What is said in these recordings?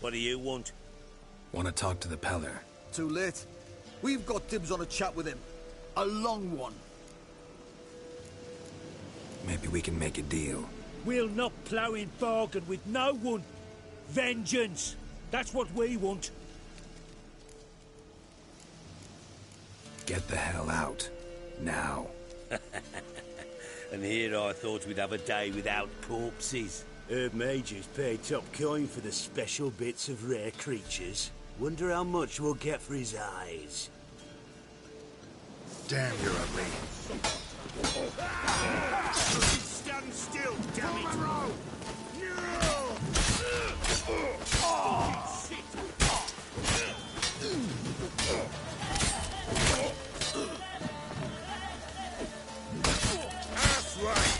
What do you want? Want to talk to the Peller. Too late. We've got dibs on a chat with him. A long one. Maybe we can make a deal. We'll not plough in bargain with no one. Vengeance. That's what we want. Get the hell out. Now. And here I thought we'd have a day without corpses. Herb Majors paid top coin for the special bits of rare creatures. Wonder how much we'll get for his eyes. Damn, you're ugly. Stand still, damn it! That's right.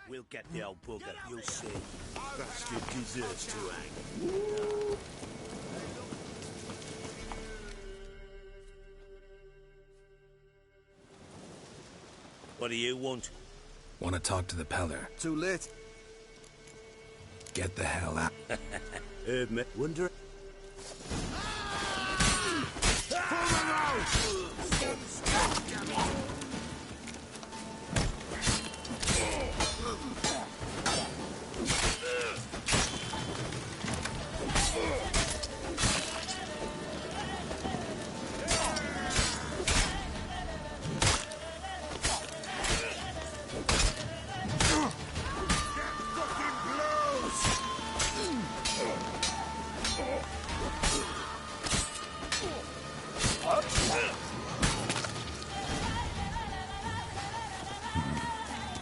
We'll get the old bugger, you'll see. Bastard deserves to hang. What do you want? Want to talk to the Peller. Too late. Get the hell out. Herb, wonder...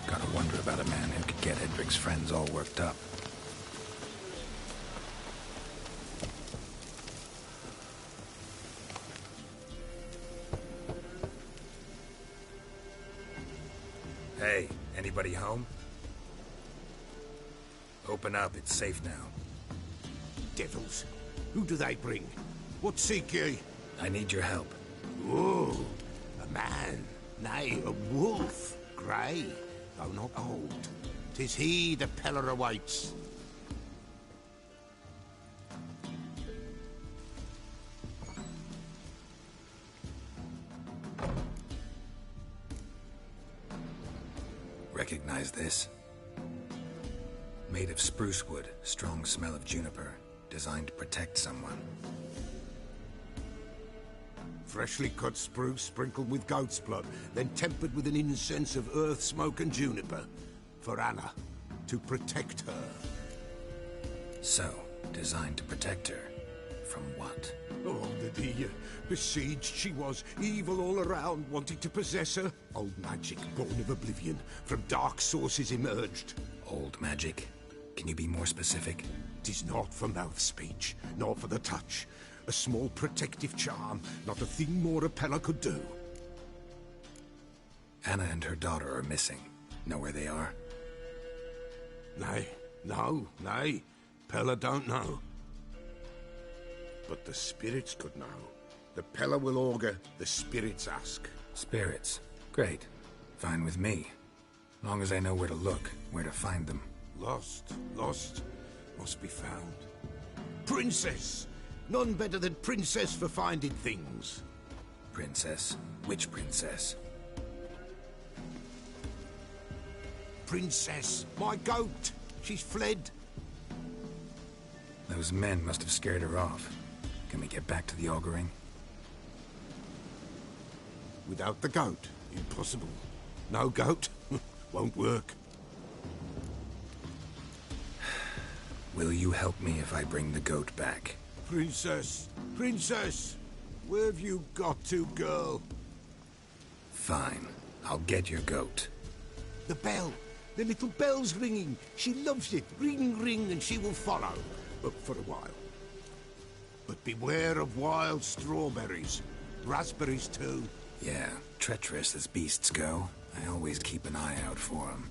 Gotta wonder about a man who could get Edric's friends all worked up. Hey, anybody home? Open up, it's safe now. Devils. Who do they bring? What seek ye? I need your help. Oh, a man. Nay, a wolf. Grey, though not old. 'Tis he the Peller awaits. Recognize this? Made of spruce wood, strong smell of juniper, designed to protect someone. Freshly cut spruce sprinkled with goat's blood, then tempered with an incense of earth, smoke and juniper. For Anna, to protect her. So, designed to protect her. From what? Oh, the besieged she was, evil all around, wanting to possess her. Old magic, born of oblivion, from dark sources emerged. Old magic? Can you be more specific? 'Tis not for mouth speech, nor for the touch. A small protective charm, not a thing more a Peller could do. Anna and her daughter are missing. Know where they are? Nay, nay. Pella don't know. But the spirits could know. The Pella will augur, the spirits ask. Spirits. Great. Fine with me. Long as I know where to look, where to find them. Lost, must be found. Princess! None better than Princess for finding things. Princess? Which princess? Princess, my goat! She's fled. Those men must have scared her off. Can we get back to the auguring? Without the goat, impossible. No goat, won't work. Will you help me if I bring the goat back? Princess! Where have you got to, girl? Fine. I'll get your goat. The bell! The little bell's ringing. She loves it. Ring, ring, and she will follow. But for a while. But beware of wild strawberries. Raspberries, too. Yeah, treacherous as beasts go. I always keep an eye out for them.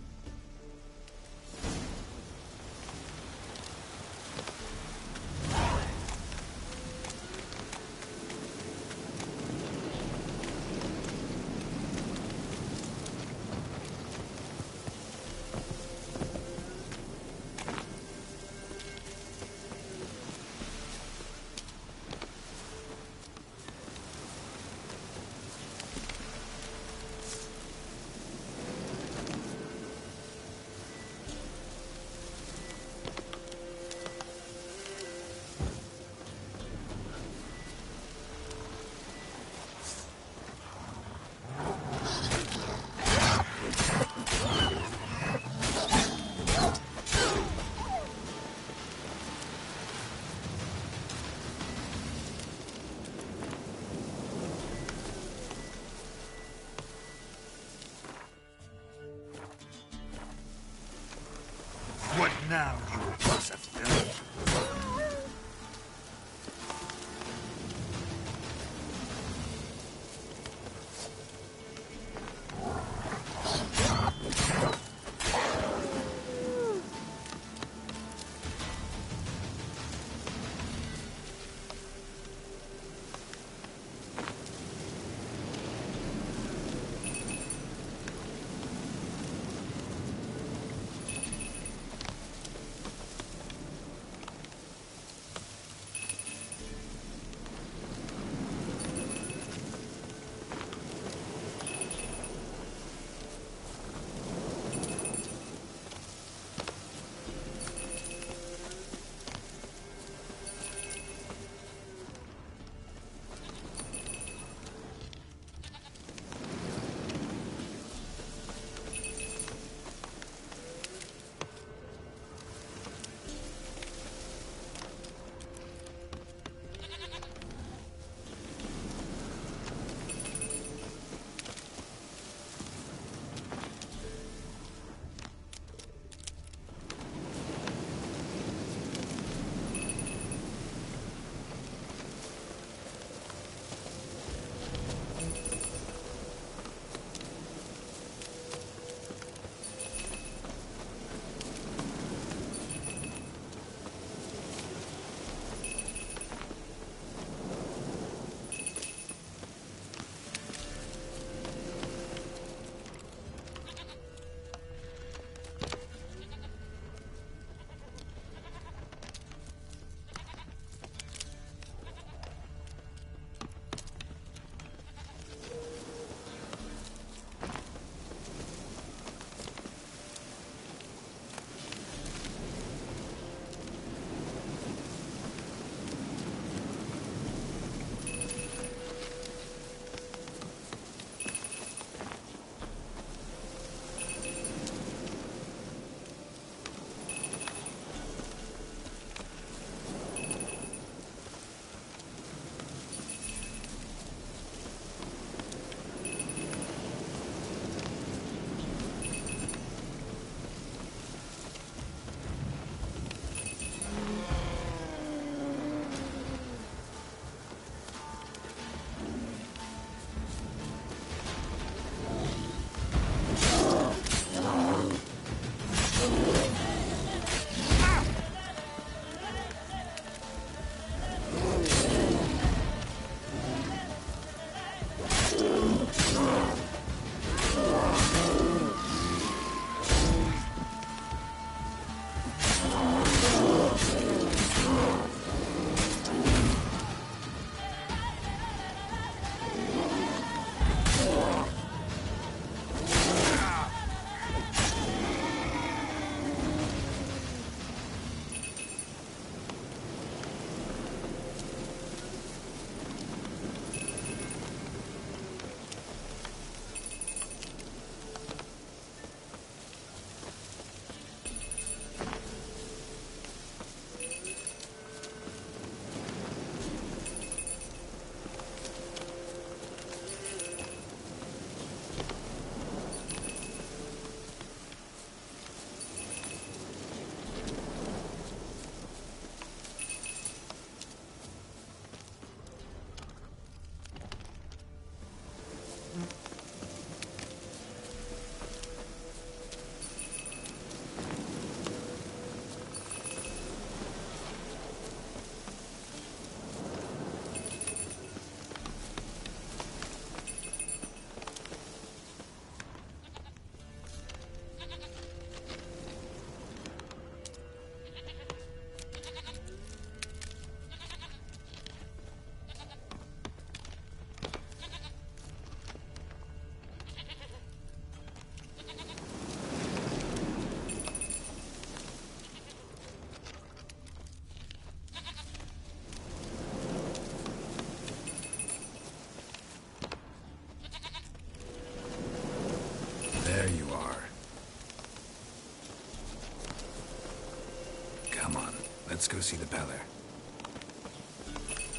Let's go see the Peller.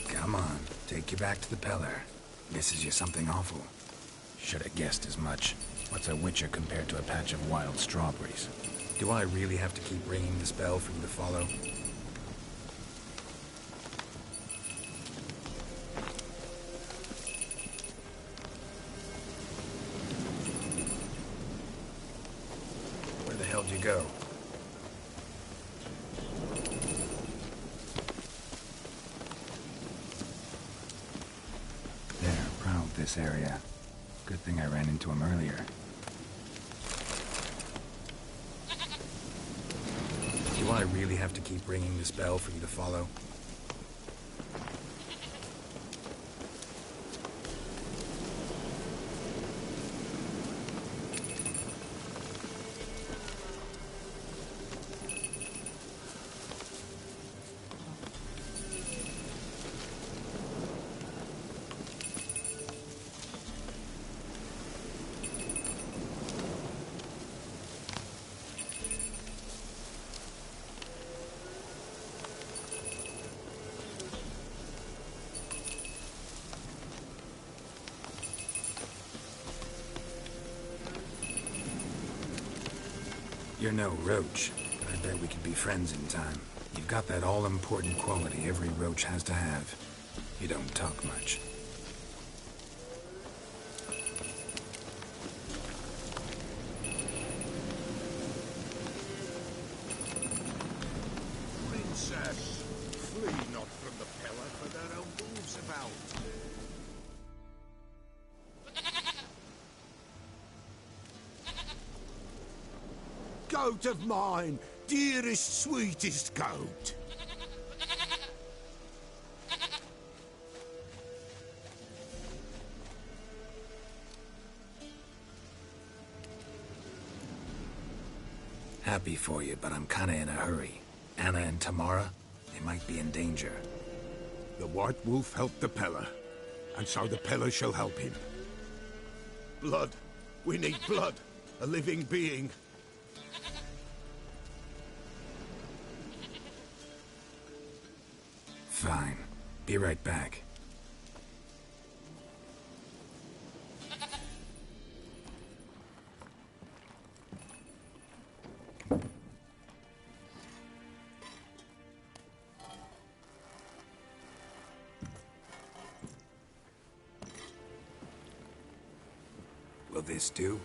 Come on, take you back to the Peller. Misses you something awful. Should have guessed as much. What's a witcher compared to a patch of wild strawberries? Do I really have to keep ringing this bell for you to follow? Where the hell did you go? They're proud of this area. Good thing I ran into him earlier. Do I really have to keep ringing this bell for you to follow? You're no roach, but I bet we could be friends in time. You've got that all-important quality every roach has to have. You don't talk much. Princess, flee not from the Peller, for there are wolves about. Goat of mine, dearest, sweetest goat. Happy for you, but I'm kinda in a hurry. Anna and Tamara, they might be in danger. The White Wolf helped the Peller, and so the Peller shall help him. Blood. We need blood. A living being. Fine. Be right back. Will this do?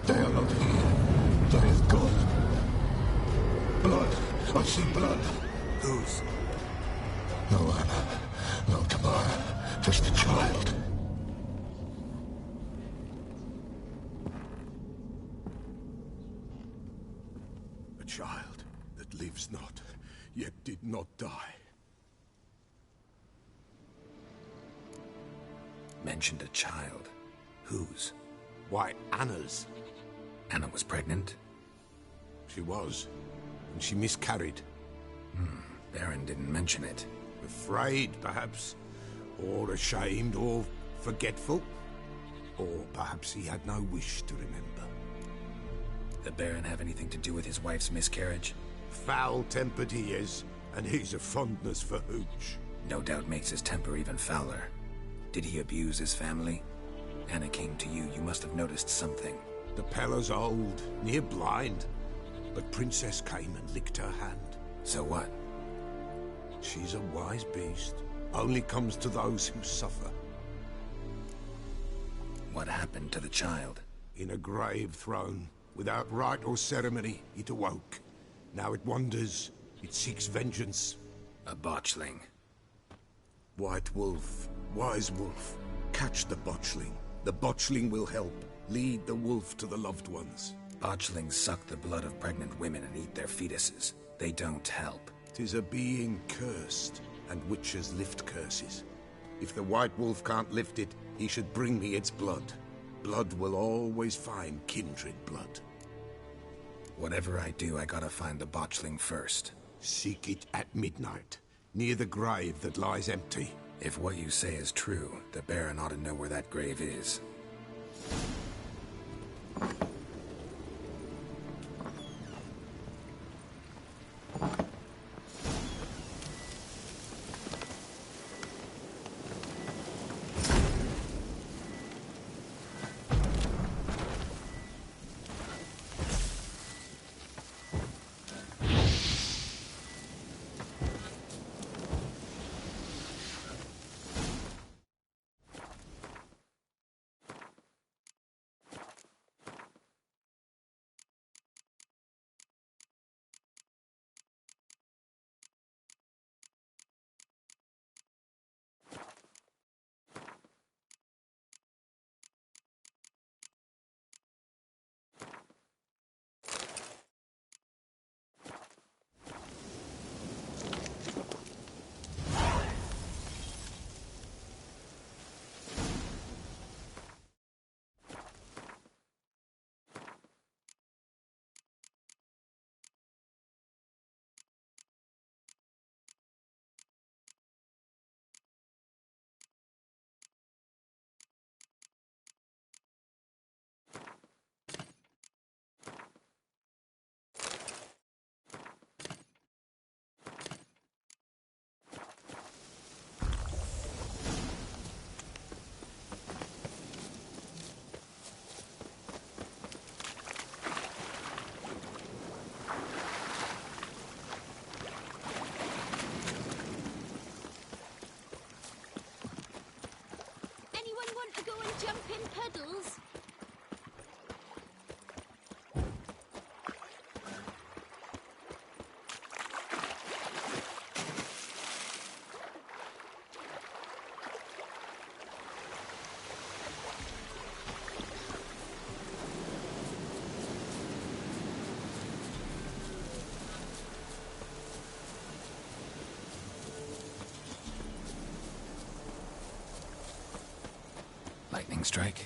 They are not here. There is God. Blood. I see blood. Whose? No Anna. No Tamara. Just a child. A child that lives not, yet did not die. Mentioned a child. Whose? Why, Anna's. Anna was pregnant? She was. And she miscarried. Baron didn't mention it. Afraid, perhaps. Or ashamed, or forgetful. Or perhaps he had no wish to remember. The Baron have anything to do with his wife's miscarriage? Foul-tempered he is, and he's a fondness for hooch. No doubt makes his temper even fouler. Did he abuse his family? Anna came to you. You must have noticed something. The Peller's old, near blind. But Princess came and licked her hand. So what? She's a wise beast. Only comes to those who suffer. What happened to the child? In a grave thrown, without rite or ceremony, it awoke. Now it wanders. It seeks vengeance. A botchling. White Wolf, Wise Wolf, catch the botchling. The botchling will help. Lead the wolf to the loved ones. Botchlings suck the blood of pregnant women and eat their fetuses. They don't help. 'Tis a being cursed, and witches lift curses. If the white wolf can't lift it, he should bring me its blood. Blood will always find kindred blood. Whatever I do, I gotta find the botchling first. Seek it at midnight, near the grave that lies empty. If what you say is true, the Baron ought to know where that grave is. Jumping puddles? Lightning strike.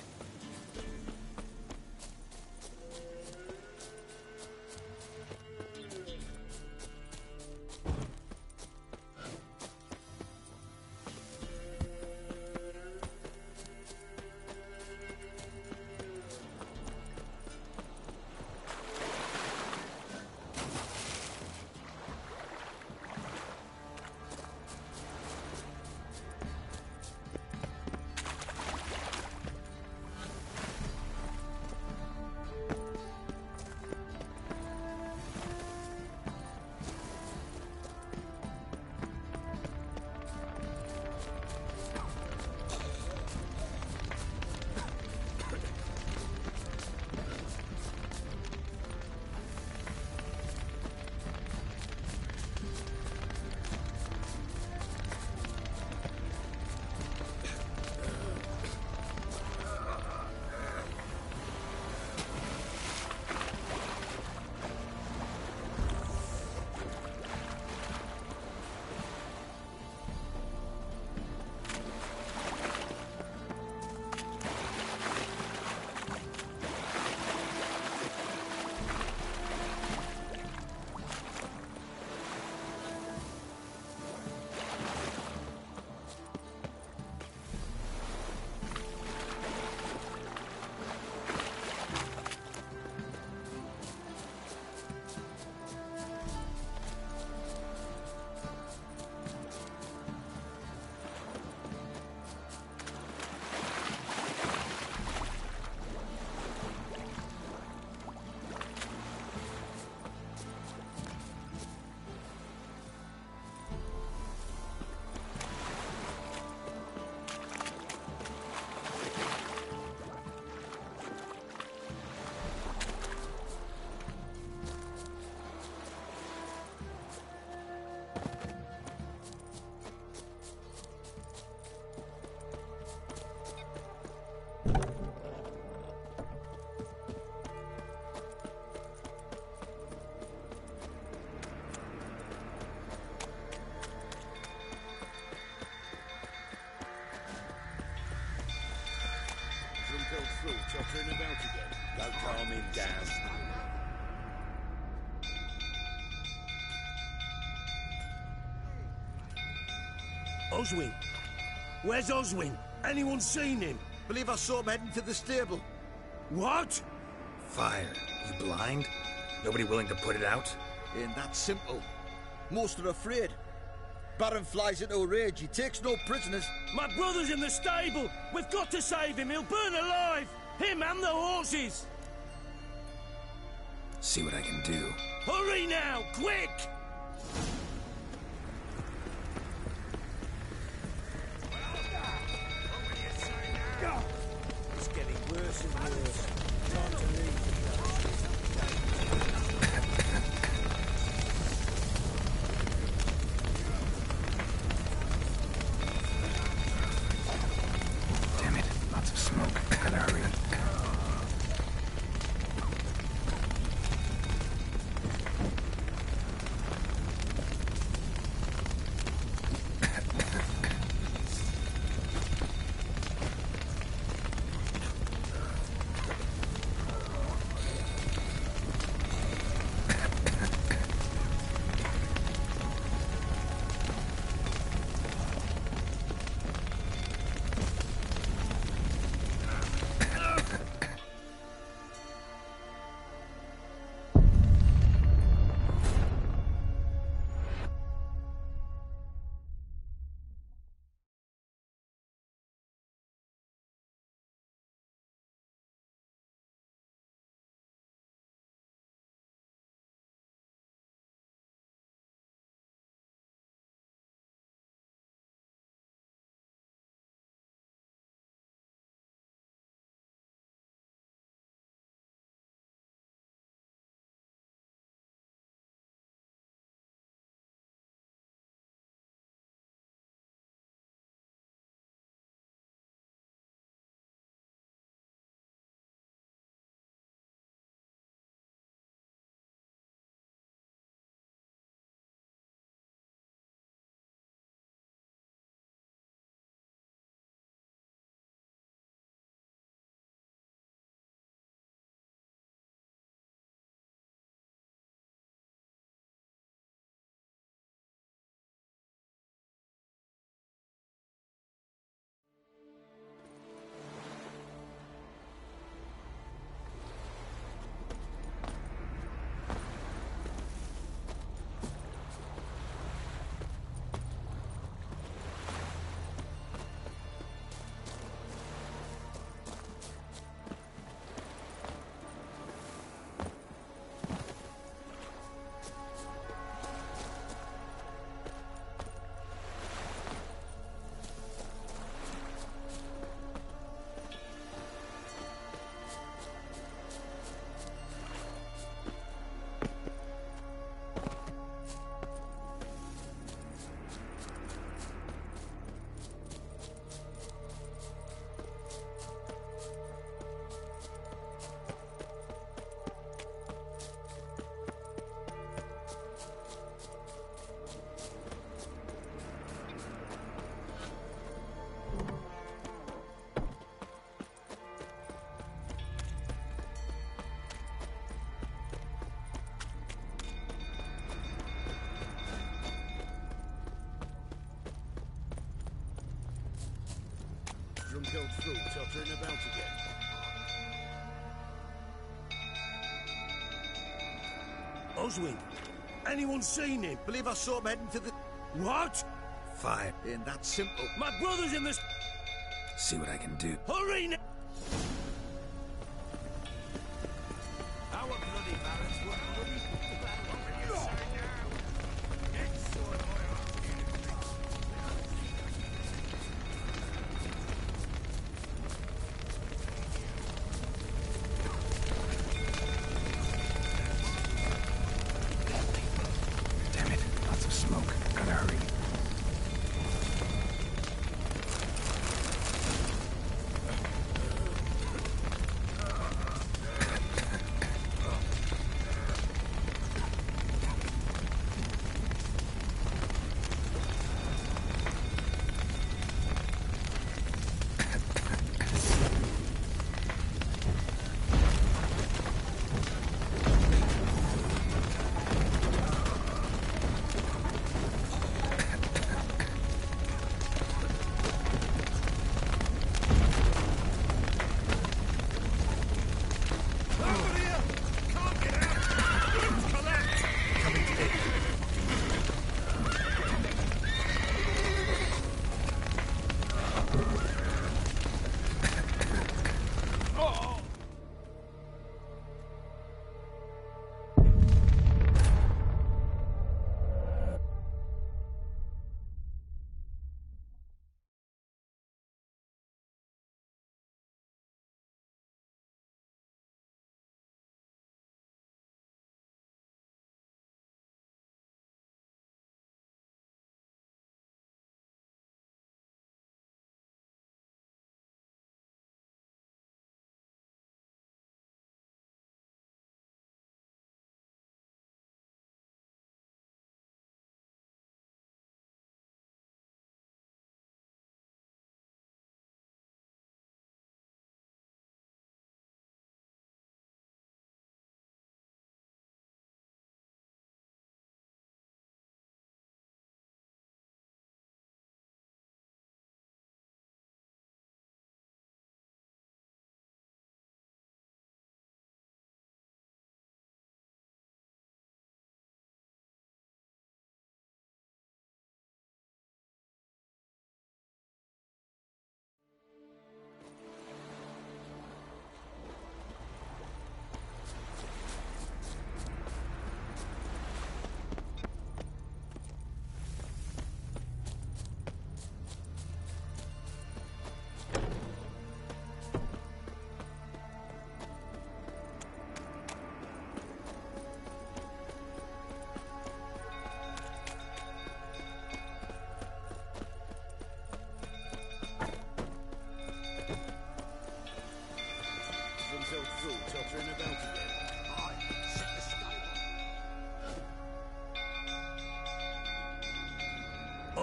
down. Oswin? Where's Oswin? Anyone seen him? Believe I saw him heading to the stable. What? Fire. You blind? Nobody willing to put it out? Ain't that simple. Most are afraid. Baron flies into a rage. He takes no prisoners. My brother's in the stable. We've got to save him. He'll burn alive. Him and the horses. See what I can do. Hurry now, quick! It's getting worse and worse. Time to leave. Damn it. Lots of smoke. Gotta hurry. Drunk old fool tottering about again. Oswin, anyone seen him? Believe I saw him heading to the... What? Fire. Ain't that simple. My brother's in the... See what I can do. Hurry now! Our bloody barons were bloody... Damn it. Lots of smoke. Gotta hurry.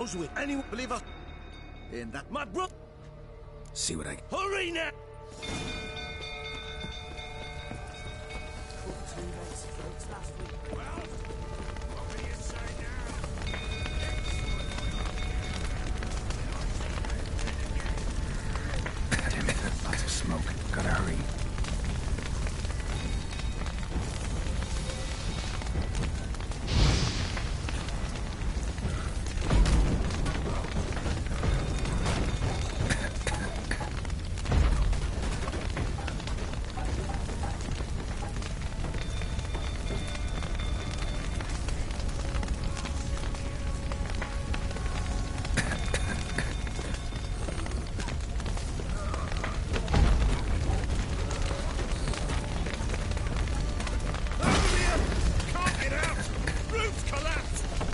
knows with anyone. Believer. Ain't that My bro. See what I... Hurry now! Damn it, lots of smoke. Gotta hurry.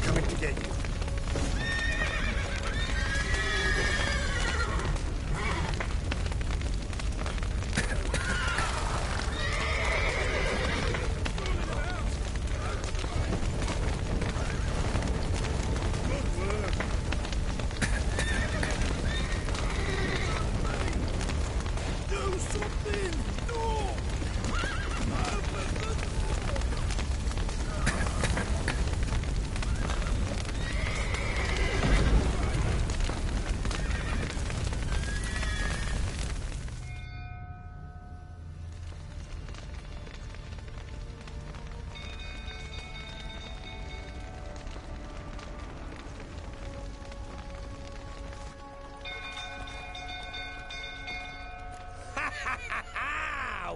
Coming to get you. Do something! No!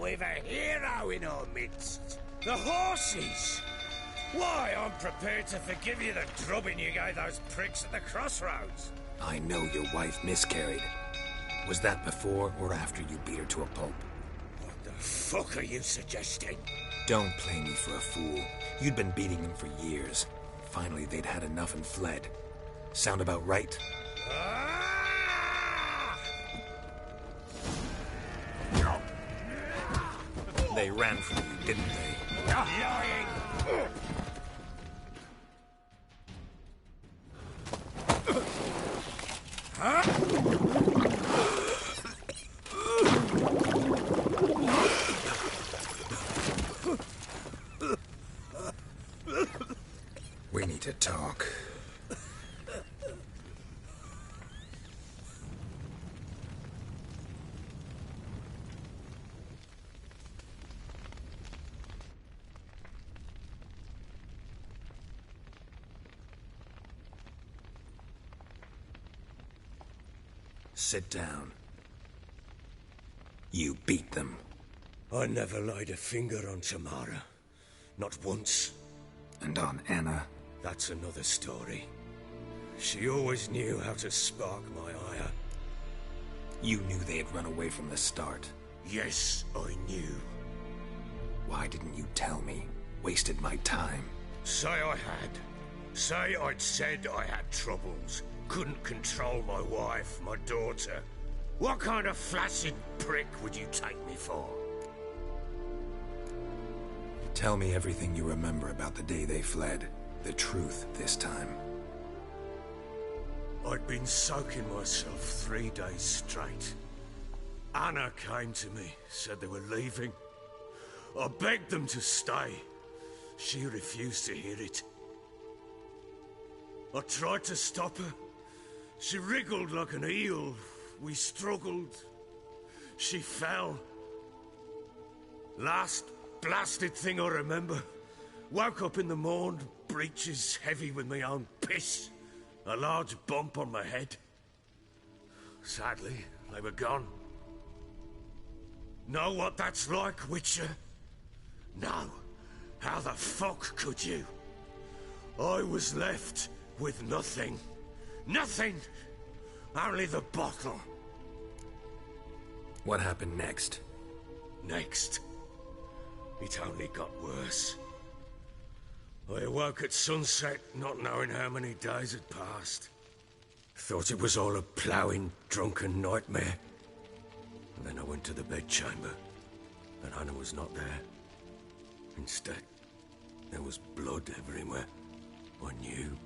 We've a hero in our midst. The horses! Why, I'm prepared to forgive you the drubbing you gave those pricks at the crossroads. I know your wife miscarried. Was that before or after you beat her to a pulp? What the fuck are you suggesting? Don't play me for a fool. You'd been beating them for years. Finally, they'd had enough and fled. Sound about right? Ah! They ran from you, didn't they? Lying! We need to talk. Sit down. You beat them. I never laid a finger on Tamara. Not once. And on Anna. That's another story. She always knew how to spark my ire. You knew they had run away from the start. Yes, I knew. Why didn't you tell me? Wasted my time. Say I had. Say I'd said I had troubles. Couldn't control my wife, my daughter. What kind of flaccid prick would you take me for? Tell me everything you remember about the day they fled. The truth this time. I'd been soaking myself 3 days straight. Anna came to me, said they were leaving. I begged them to stay. She refused to hear it. I tried to stop her. She wriggled like an eel. We struggled. She fell. Last blasted thing I remember. Woke up in the morn, breeches heavy with my own piss. A large bump on my head. Sadly, they were gone. Know what that's like, Witcher? No. How the fuck could you? I was left with nothing. Nothing! Only the bottle. What happened next? Next, it only got worse. I awoke at sunset, not knowing how many days had passed. Thought it was all a ploughing, drunken nightmare. And then I went to the bedchamber, and Anna was not there. Instead, there was blood everywhere. I knew.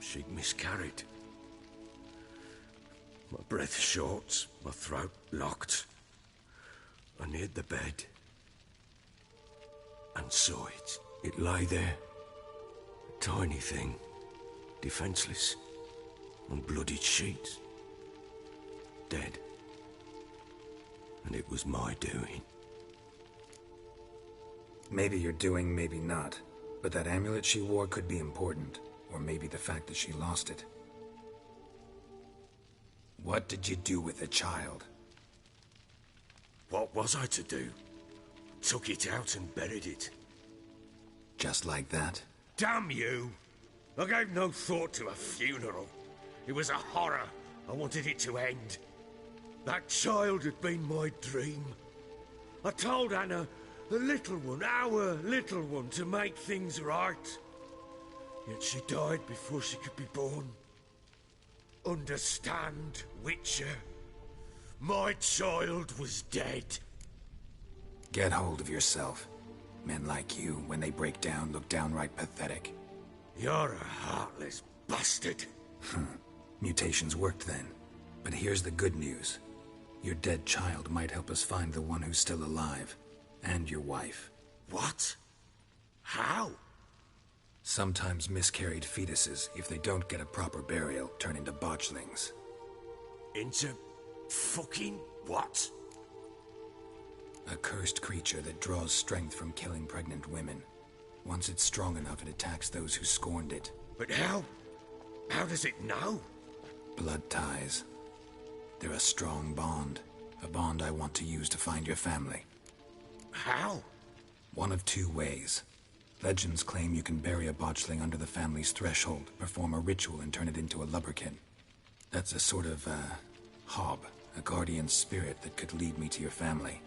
she'd miscarried. My breath short, my throat locked. I neared the bed and saw it. It lay there, a tiny thing, defenseless, on bloodied sheets, dead. And it was my doing. Maybe your doing, maybe not. But that amulet she wore could be important. Or maybe the fact that she lost it. What did you do with the child? What was I to do? Took it out and buried it. Just like that? Damn you! I gave no thought to a funeral. It was a horror. I wanted it to end. That child had been my dream. I told Anna, the little one, our little one, to make things right. Yet she died before she could be born. Understand, Witcher? My child was dead. Get hold of yourself. Men like you, when they break down, look downright pathetic. You're a heartless bastard. Mutations worked then. But here's the good news. Your dead child might help us find the one who's still alive. And your wife. What? How? Sometimes miscarried fetuses, if they don't get a proper burial, turn into botchlings. Into fucking what? A cursed creature that draws strength from killing pregnant women. Once it's strong enough, it attacks those who scorned it. But how? How does it know? Blood ties. They're a strong bond. A bond I want to use to find your family. How? One of two ways. Legends claim you can bury a botchling under the family's threshold, perform a ritual, and turn it into a lubberkin. That's a sort of, hob, a guardian spirit that could lead me to your family.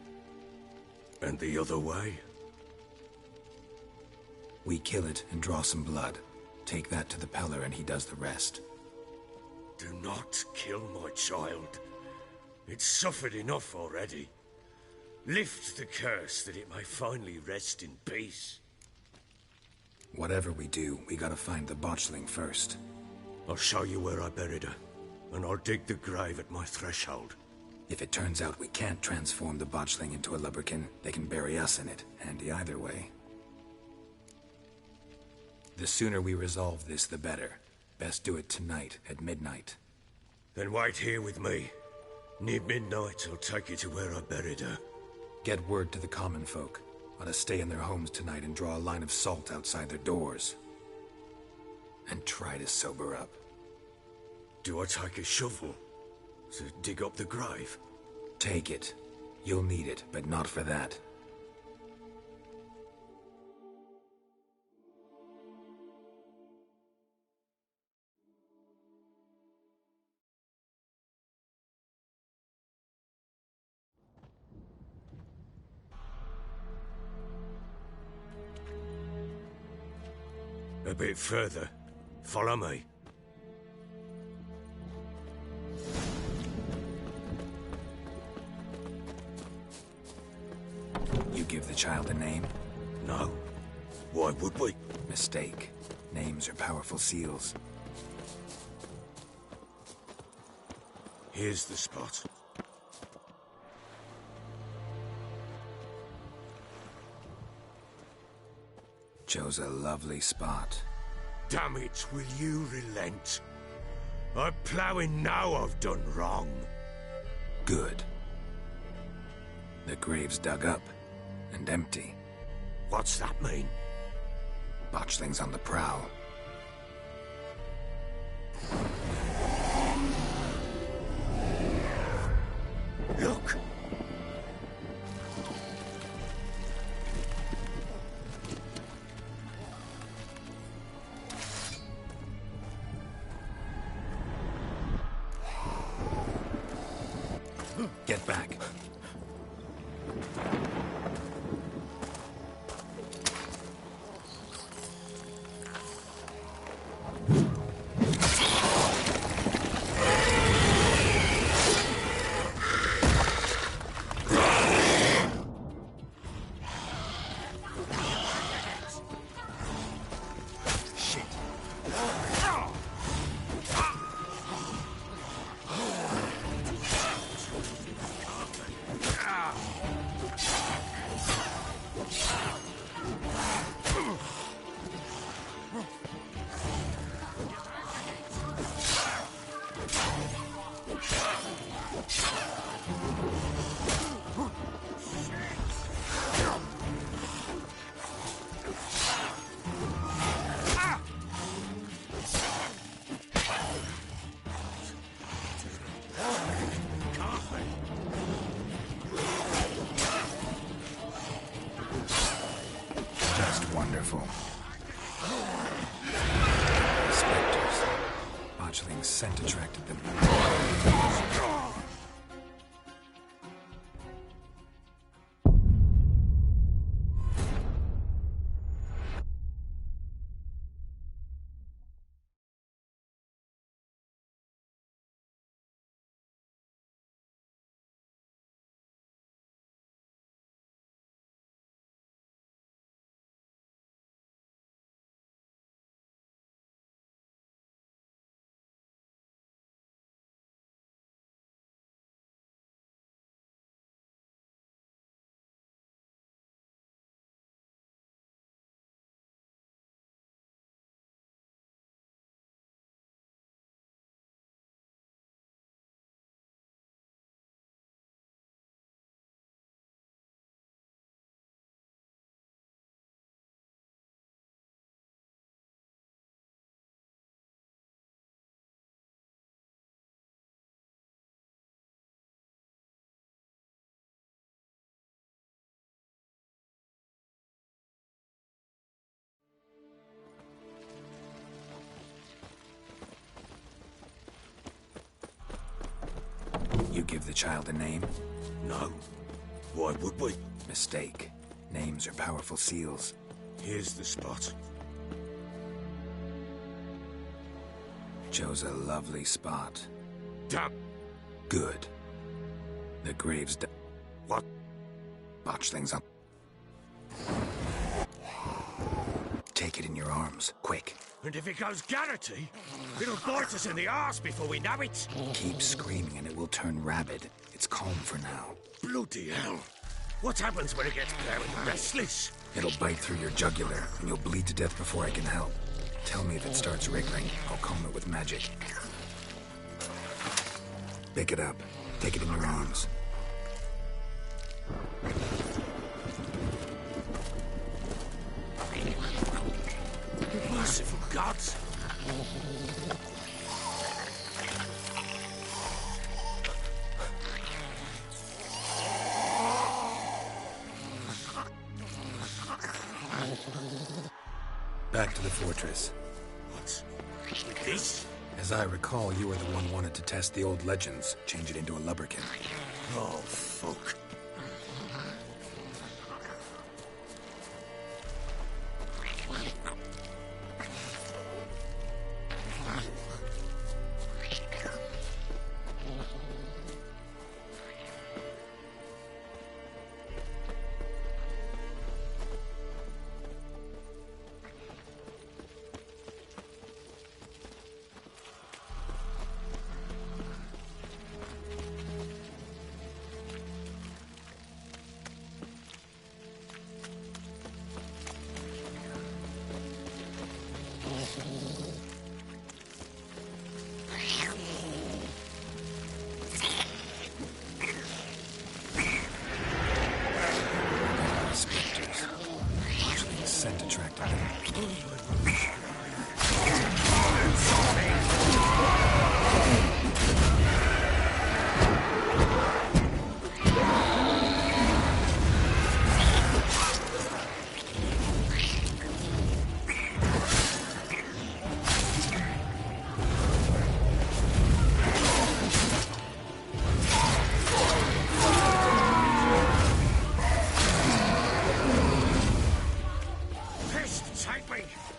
And the other way? We kill it and draw some blood. Take that to the Peller and he does the rest. Do not kill my child. It's suffered enough already. Lift the curse that it may finally rest in peace. Whatever we do, we gotta find the botchling first. I'll show you where I buried her, and I'll dig the grave at my threshold. If it turns out we can't transform the botchling into a lubberkin, they can bury us in it. Handy either way. The sooner we resolve this, the better. Best do it tonight, at midnight. Then wait here with me. Near midnight, I'll take you to where I buried her. Get word to the common folk. Ought to stay in their homes tonight and draw a line of salt outside their doors. And try to sober up. Do I take a shovel to dig up the grave? Take it. You'll need it, but not for that. A bit further. Follow me. You give the child a name? No. Why would we? Mistake. Names are powerful seals. Here's the spot. Chose a lovely spot. Damn it, will you relent? I'm ploughing now I've done wrong. Good. The grave's dug up and empty. What's that mean? Botchling's on the prowl. Look! Get back. careful. Spectres. Botchling's scent attracted them. You give the child a name? No. Why would we? Mistake. Names are powerful seals. Here's the spot. Chose a lovely spot. Damn. Good. The grave's What? Botchling's up. Take it in your arms, quick. And if it goes Garrity, it'll bite us in the arse before we know it. Keep screaming and it will turn rabid. It's calm for now. Bloody hell. What happens when it gets very restless? It'll bite through your jugular, and you'll bleed to death before I can help. Tell me if it starts wriggling. I'll calm it with magic. Pick it up. Take it in your arms. Merciful gods! Back to the fortress. What? With this? As I recall, you were the one wanted to test the old legends, change it into a lubberkin. Oh, fuck. Spectres. Botchling's scent attracted them.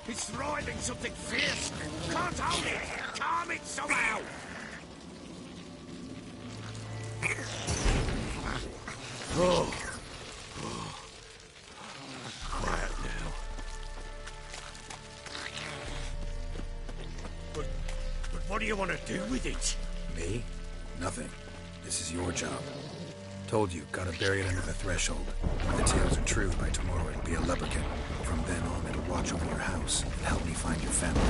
It's writhing something fierce. Can't hold it. Calm it somehow. Oh. Quiet now. But what do you want to do with it? Me? Nothing. This is your job. Told you, gotta bury it under the threshold. If the tales are true, by tomorrow it'll be a lubberkin. From then on, it'll watch over your house and help me find your family.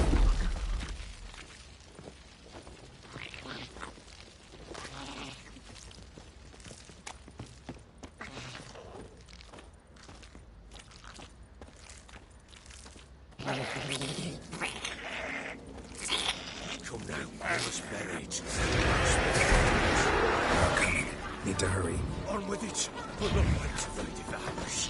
Come now, we must bury it. They're coming. Need to hurry. On with it. But not wait till they devour us.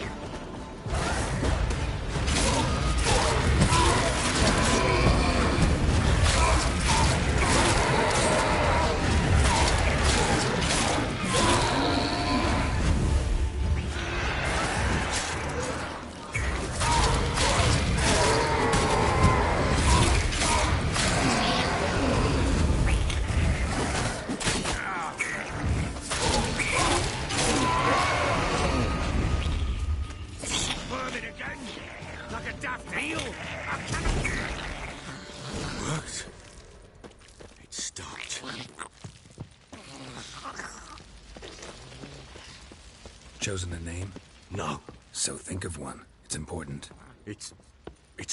chosen a name? No. So think of one. It's important. It's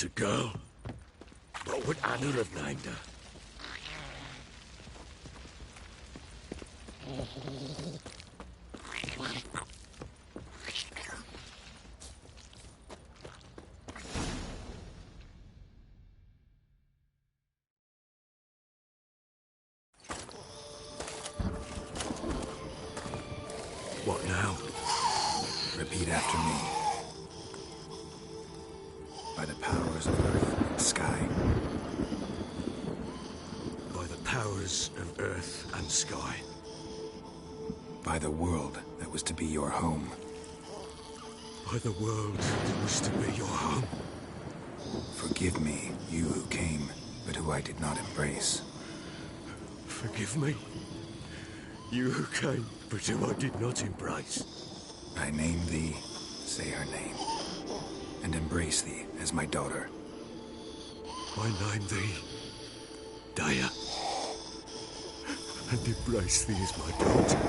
a girl. What would Anna have named her? What now? Repeat after me. By the powers of earth and sky. By the powers of earth and sky. By the world that was to be your home. By the world that was to be your home. Forgive me, you who came, but who I did not embrace. Forgive me. You who came, but who I did not embrace. I name thee, say her name, and embrace thee as my daughter. I name thee Daya, and embrace thee as my daughter.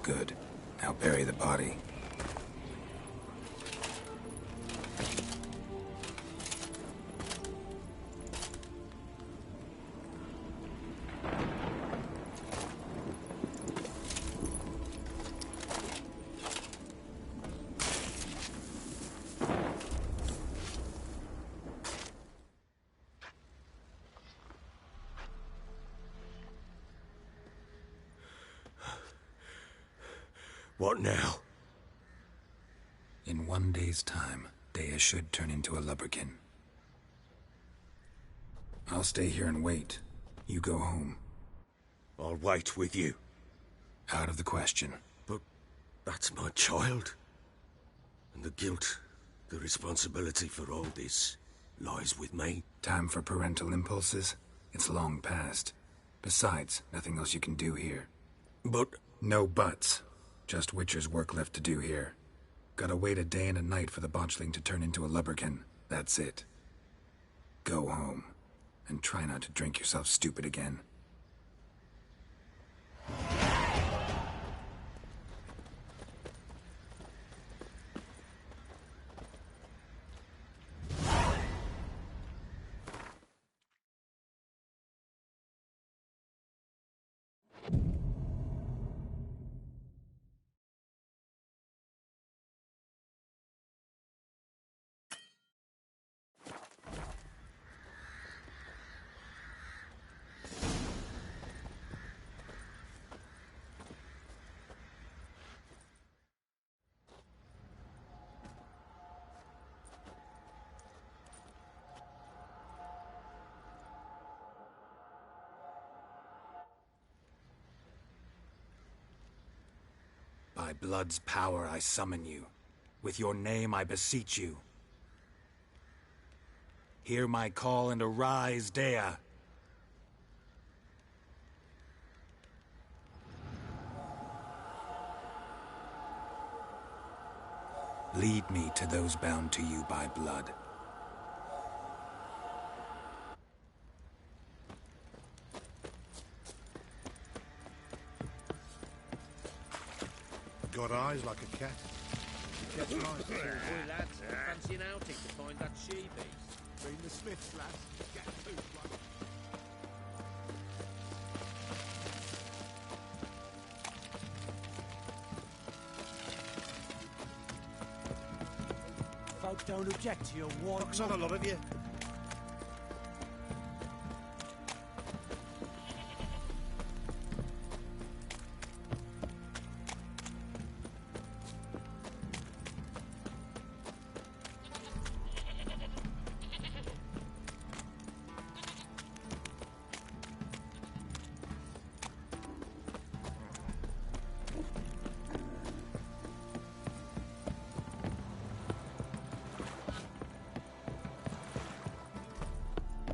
Good. Now bury the body. What now? In 1 day's time, Dea should turn into a lubberkin. I'll stay here and wait. You go home. I'll wait with you. Out of the question. But that's my child. And the guilt, the responsibility for all this lies with me. Time for parental impulses? It's long past. Besides, nothing else you can do here. But... No buts. Just Witcher's work left to do here. Gotta wait a day and a night for the botchling to turn into a lubberkin. That's it. Go home. And try not to drink yourself stupid again. By blood's power I summon you. With your name I beseech you. Hear my call and arise, Dea. Lead me to those bound to you by blood. Got eyes like a cat. Gets nice. Boy, lads, fancy an outing to find that she-beast. Bring the Smiths, lads. Get two, blood. Folk don't object to your war. Fuck's on a lot of you.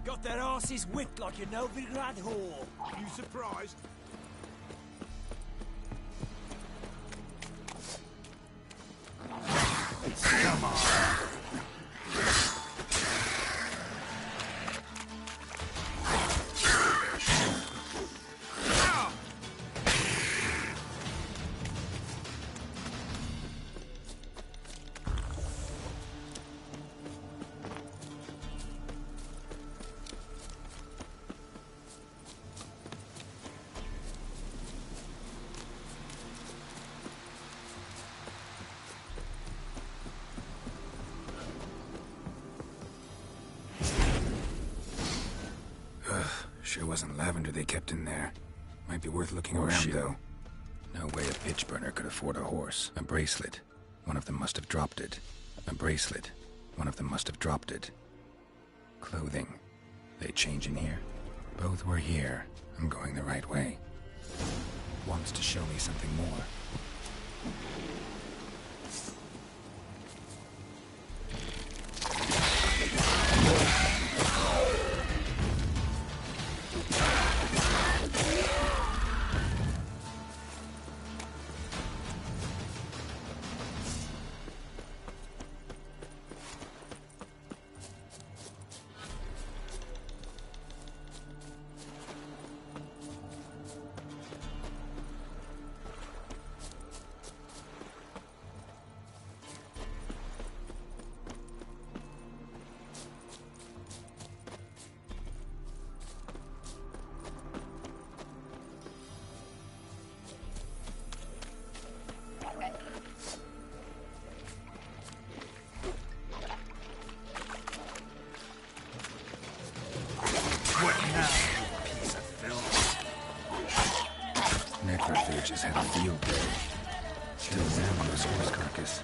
Got their asses whipped like a Novigrad whore. You surprised? Come on. wasn't lavender they kept in there. Might be worth looking around, though. No way a pitch burner could afford a horse. A bracelet. One of them must have dropped it. A bracelet. One of them must have dropped it. Clothing. They change in here? Both were here. I'm going the right way. Wants to show me something more. Necrophages had a field day. Still examining this horse carcass.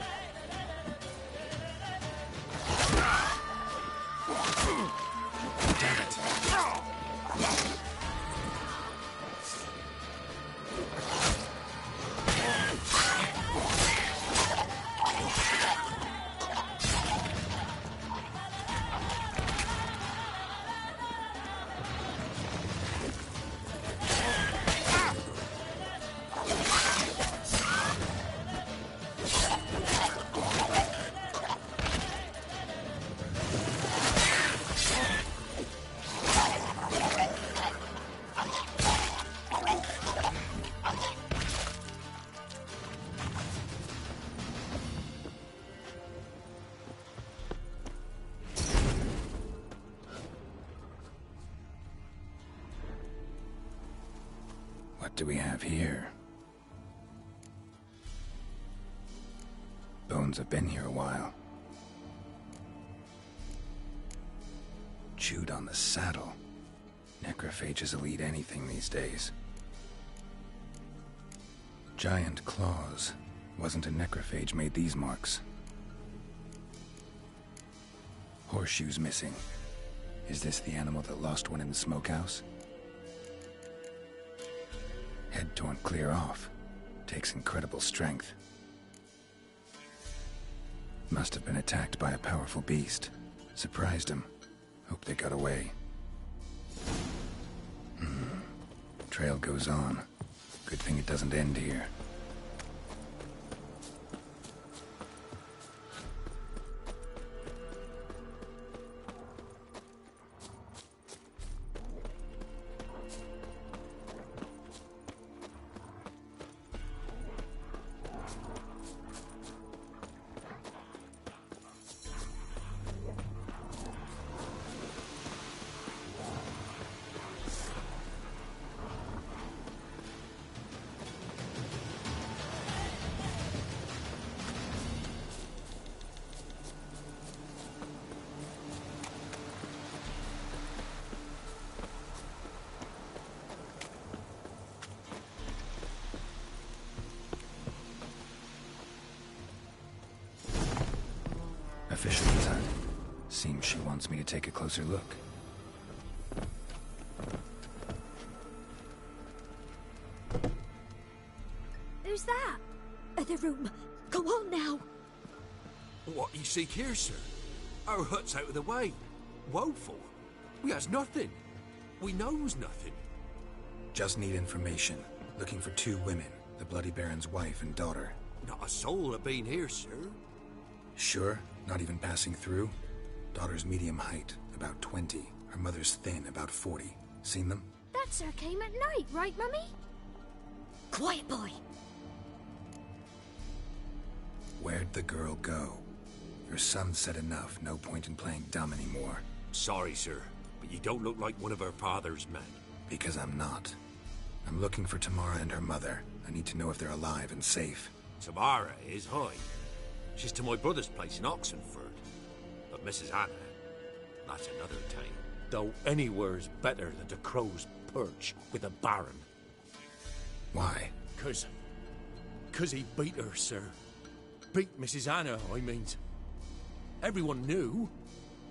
Damn it! What do we have here? Bones have been here a while. Chewed on the saddle. Necrophages will eat anything these days. Giant claws. Wasn't a necrophage made these marks. Horseshoes missing. Is this the animal that lost one in the smokehouse? Head torn clear off. Takes incredible strength. Must have been attacked by a powerful beast. Surprised him. Hope they got away. Trail goes on. Good thing it doesn't end here. Official's hut. Seems she wants me to take a closer look. Who's that? Other room. Go on now. What you seek here, sir? Our hut's out of the way. Woeful. We has nothing. We knows nothing. Just need information. Looking for 2 women. The Bloody Baron's wife and daughter. Not a soul have been here, sir. Sure? Not even passing through? Daughter's medium height, about 20. Her mother's thin, about 40. Seen them? That sir came at night, right, Mummy? Quiet, boy. Where'd the girl go? Your son said enough. No point in playing dumb anymore. Sorry, sir, but you don't look like one of our father's men. Because I'm not. I'm looking for Tamara and her mother. I need to know if they're alive and safe. Tamara is high. She's to my brother's place in Oxenford. But Mrs. Anna, that's another time. Though anywhere's better than the Crow's Perch with a Baron. Why? 'Cause he beat her, sir. Beat Mrs. Anna, I means. Everyone knew,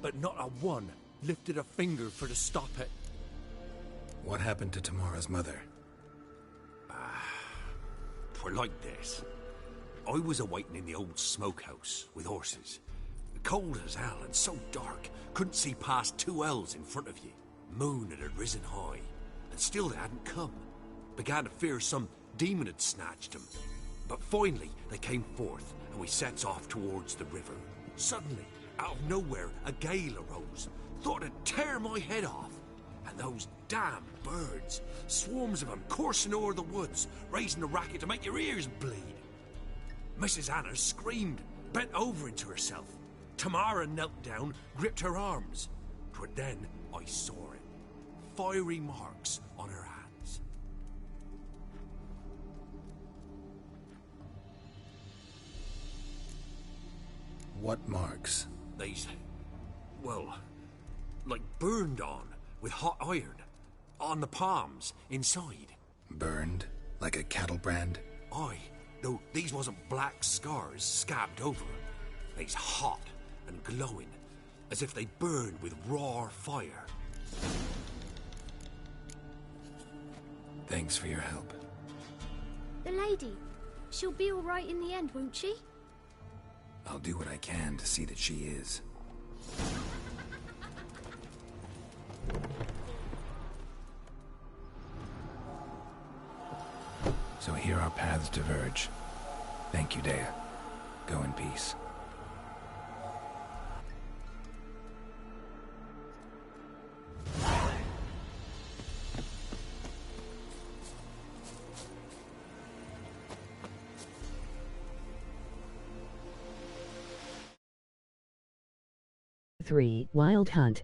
but not a one lifted a finger for to stop it. What happened to Tamara's mother? 'Twere like this. I was a-waiting in the old smokehouse with horses. Cold as hell and so dark, couldn't see past 2 ells in front of you. Moon had risen high, and still they hadn't come. Began to fear some demon had snatched them. But finally, they came forth, and we sets off towards the river. Suddenly, out of nowhere, a gale arose. Thought it'd tear my head off. And those damn birds, swarms of them coursing o'er the woods, raising a racket to make your ears bleed. Mrs. Anna screamed, bent over into herself. Tamara knelt down, gripped her arms. 'Twere then I saw it. Fiery marks on her hands. What marks? These, well, like burned on with hot iron. On the palms, inside. Burned? Like a cattle brand? Aye, though these wasn't black scars scabbed over. They's hot and glowing, as if they burned with raw fire. Thanks for your help. The lady. She'll be all right in the end, won't she? I'll do what I can to see that she is. So here our paths diverge. Thank you, Dea. Go in peace. Wild Hunt.